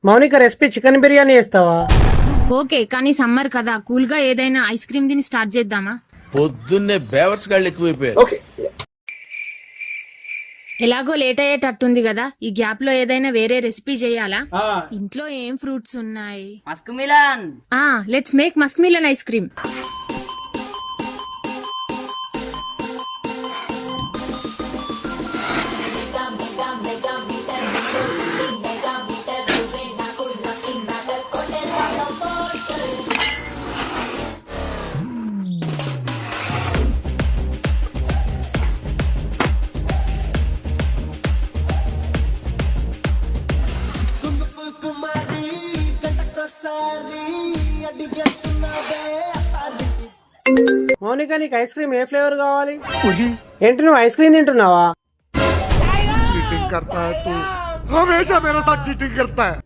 Mounika recipe chicken biryani చేస్తావా? Okay, కానీ summer కదా, కూల్ గా ఏదైనా ఐస్ క్రీమ్ తిని స్టార్ట్ చేద్దామా? పొద్దున్నే బేవర్స్ గాళ్ళు ఎక్కువైపోయారు. ఓకే. ఎలాగో లేట్ అయ్యేటట్టుంది కదా, ఈ గ్యాప్ లో ఏదైనా వేరే రెసిపీ చేయాలా? ఇంట్లో ఏం ఫ్రూట్స్ ఉన్నాయి? Musk melon. Let's make Musk melon ice cream. Mounika నీకు ఐస్ క్రీమ్ ఏ ఫ్లేవర్ కావాలి? ఏంటి నువ్వు ఐస్ క్రీమ్ తింటున్నావా? चीटिंग करता है तू, हमेशा मेरे साथ चीटिंग करता है.